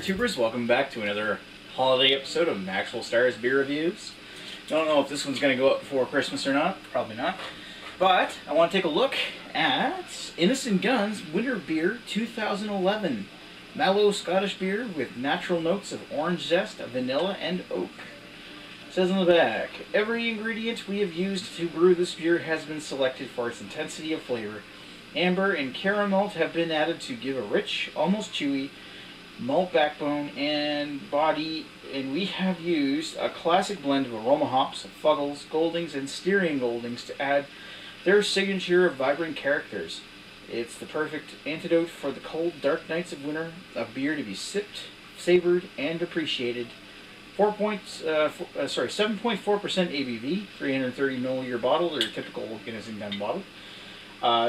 tubers, welcome back to another holiday episode of Maxwell Starr's Beer Reviews. Don't know if this one's going to go up before Christmas or not, probably not. But I want to take a look at Innis Gunn's Winter Beer 2011. Mellow Scottish beer with natural notes of orange zest, vanilla, and oak. It says on the back, every ingredient we have used to brew this beer has been selected for its intensity of flavor. Amber and caramel have been added to give a rich, almost chewy, malt backbone and body, and we have used a classic blend of aroma hops, Fuggles, Goldings, and Styrian Goldings to add their signature vibrant characters. It's the perfect antidote for the cold, dark nights of winter, a beer to be sipped, savored, and appreciated. 7.4% ABV, 330 milliliter bottle, their typical Innis Gunn bottle.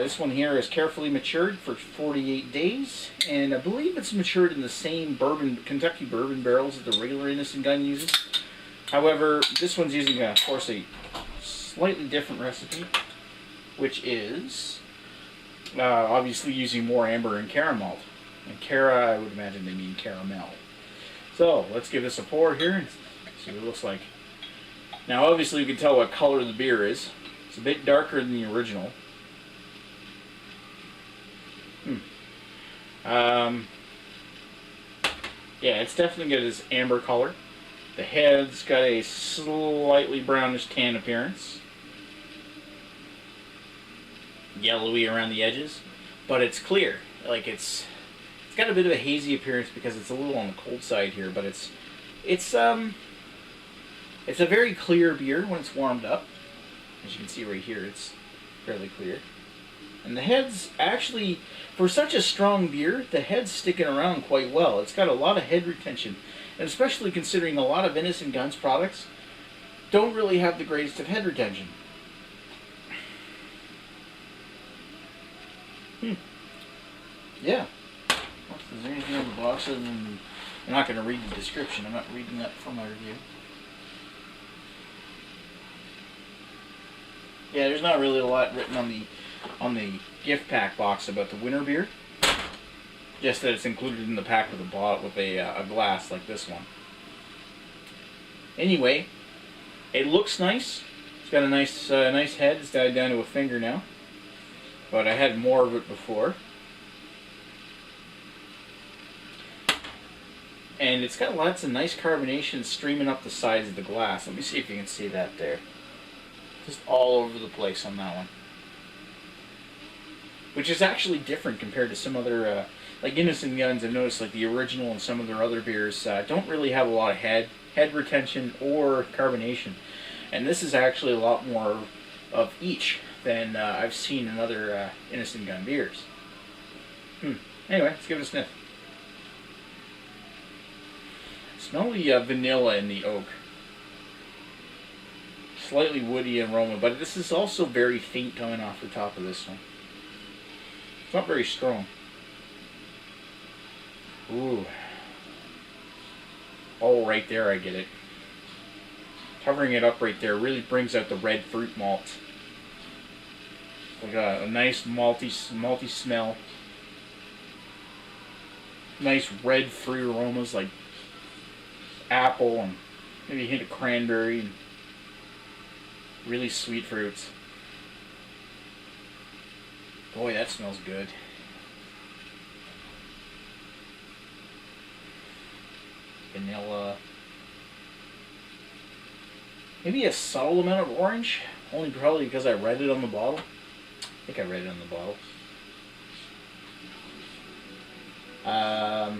This one here is carefully matured for 48 days, and I believe it's matured in the same Kentucky bourbon barrels that the regular Innis Gunn uses. However, this one's using, of course, a slightly different recipe, which is obviously using more amber and caramel. And I would imagine they mean caramel. So, let's give this a pour here and see what it looks like. Now, obviously, you can tell what color the beer is. It's a bit darker than the original. Yeah, it's definitely got this amber color. The head's got a slightly brownish tan appearance. Yellowy around the edges, but it's clear. Like it's got a bit of a hazy appearance because it's a little on the cold side here, but it's a very clear beer when it's warmed up. As you can see right here, it's fairly clear. And the head's actually, for such a strong beer, the head's sticking around quite well. It's got a lot of head retention, and especially considering a lot of Innis Gunn's products don't really have the greatest of head retention. Yeah. Is there anything on the box other than... I'm not going to read the description. I'm not reading that for my review. Yeah, there's not really a lot written on the gift pack box about the winter beer. Just that it's included in the pack with a glass like this one. Anyway, it looks nice. It's got a nice head. It's died down to a finger now. But I had more of it before. And it's got lots of nice carbonation streaming up the sides of the glass. Let me see if you can see that there. Just all over the place on that one. Which is actually different compared to some other, like Innis Gunn's. I've noticed like the original and some of their other beers don't really have a lot of head retention or carbonation. And this is actually a lot more of each than I've seen in other Innis Gunn beers. Anyway, let's give it a sniff. Smell the vanilla and the oak. Slightly woody aroma, but this is also very faint coming off the top of this one. It's not very strong. Ooh. Oh, right there I get it. Covering it up right there really brings out the red fruit malt. Like a nice malty smell. Nice red fruit aromas like apple and maybe a hint of cranberry and really sweet fruits. Boy, that smells good. Vanilla. Maybe a subtle amount of orange. Only probably because I read it on the bottle. I think I read it on the bottle. Well,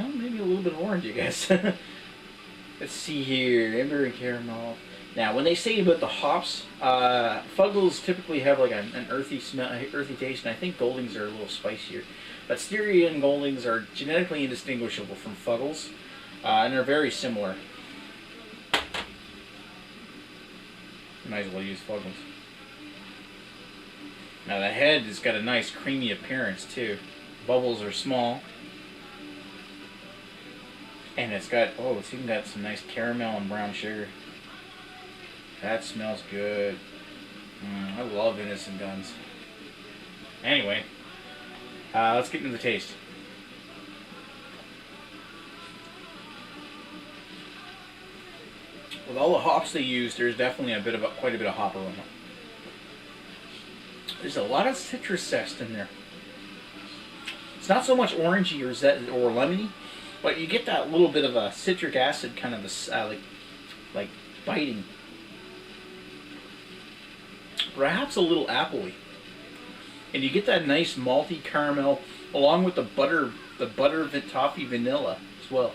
maybe a little bit of orange, I guess. Let's see here. Amber and caramel. Now, when they say about the hops, Fuggles typically have like an earthy smell, earthy taste, and I think Goldings are a little spicier. But Styrian Goldings are genetically indistinguishable from Fuggles, and they're very similar. Might as well use Fuggles. Now the head has got a nice creamy appearance too. Bubbles are small. And it's even got some nice caramel and brown sugar. That smells good. I love Innis Gunn's. Anyway, let's get into the taste. With all the hops they use, there's definitely quite a bit of hop aroma. There's a lot of citrus zest in there. It's not so much orangey or lemony, but you get that little bit of a citric acid kind of like biting. Perhaps a little appley. And you get that nice malty caramel along with the butter toffee vanilla as well.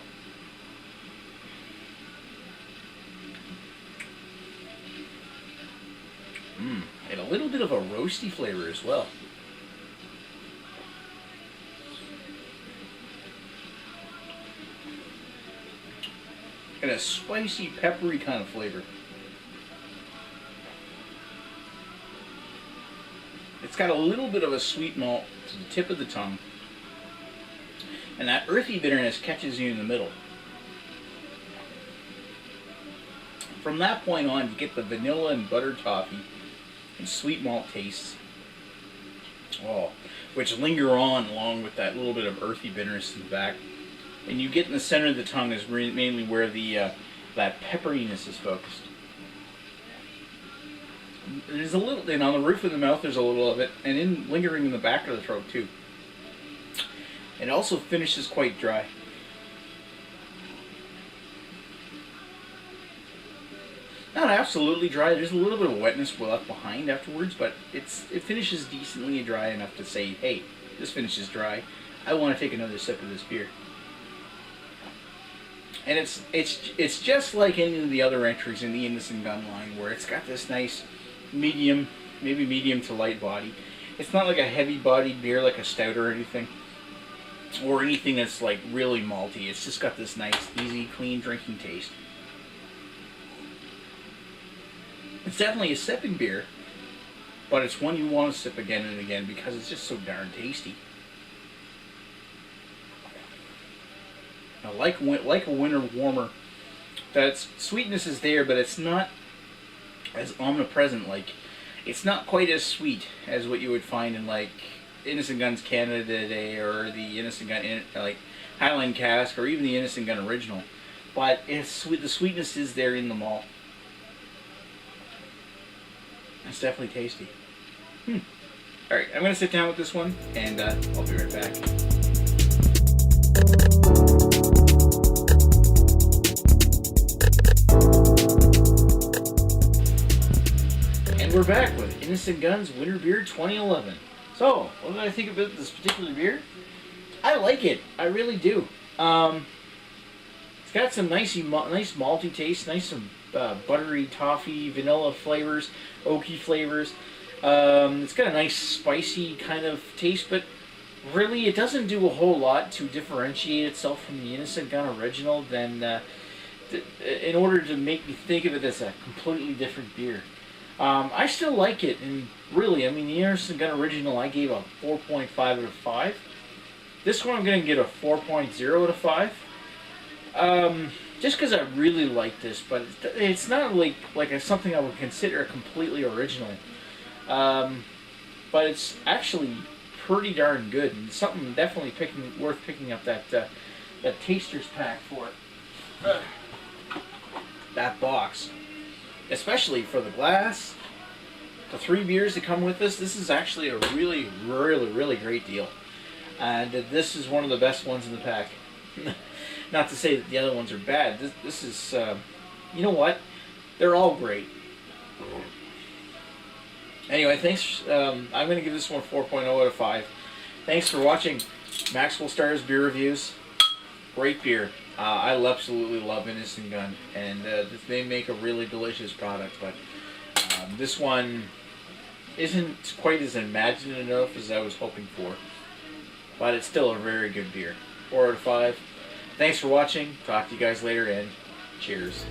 And a little bit of a roasty flavor as well. And a spicy, peppery kind of flavor. It's got a little bit of a sweet malt to the tip of the tongue. And that earthy bitterness catches you in the middle. From that point on, you get the vanilla and butter toffee and sweet malt tastes. Oh, which linger on along with that little bit of earthy bitterness in the back. And you get in the center of the tongue is mainly where that pepperiness is focused. There's a little, and on the roof of the mouth there's a little of it, and lingering in the back of the throat too. It also finishes quite dry. Not absolutely dry. There's a little bit of wetness left behind afterwards, but it finishes decently dry enough to say, hey, this finishes dry. I want to take another sip of this beer. And it's just like any of the other entries in the Innis Gunn line, where it's got this nice medium, maybe medium to light body. It's not like a heavy bodied beer like a stout or anything, or anything that's like really malty. It's just got this nice, easy, clean drinking taste. It's definitely a sipping beer, but it's one you want to sip again and again because it's just so darn tasty. Now, like a winter warmer, that sweetness is there, but it's not as omnipresent. Like, it's not quite as sweet as what you would find in like Innis Gunn's Canada Day or the Innis Gunn like Highland Cask or even the Innis Gunn Original. But it's sweet. The sweetness is there in the malt. It's definitely tasty. Alright, I'm going to sit down with this one, and I'll be right back. And we're back with Innis Gunn's Winter Beer 2011. So, what did I think about this particular beer? I like it. I really do. It's got some nice malty taste, some buttery toffee, vanilla flavors, oaky flavors. It's got a nice spicy kind of taste, but really it doesn't do a whole lot to differentiate itself from the Innis Gunn original than in order to make me think of it as a completely different beer. I still like it, and really, I mean, the Innis Gunn original I gave a 4.5 out of 5. This one I'm going to get a 4.0 out of 5. Just because I really like this, but it's not like something I would consider completely original. But it's actually pretty darn good, and something definitely worth picking up that taster's pack for it. That box, especially for the glass, the 3 beers that come with this. This is actually a really, really, really great deal, and this is one of the best ones in the pack. Not to say that the other ones are bad. This is, you know what? They're all great. Anyway, thanks. I'm going to give this one 4.0 out of 5. Thanks for watching Maxwell Starr's Beer Reviews. Great beer. I absolutely love Innis Gunn, and they make a really delicious product. But this one isn't quite as imaginative as I was hoping for. But it's still a very good beer. 4 out of 5. Thanks for watching. Talk to you guys later, and cheers.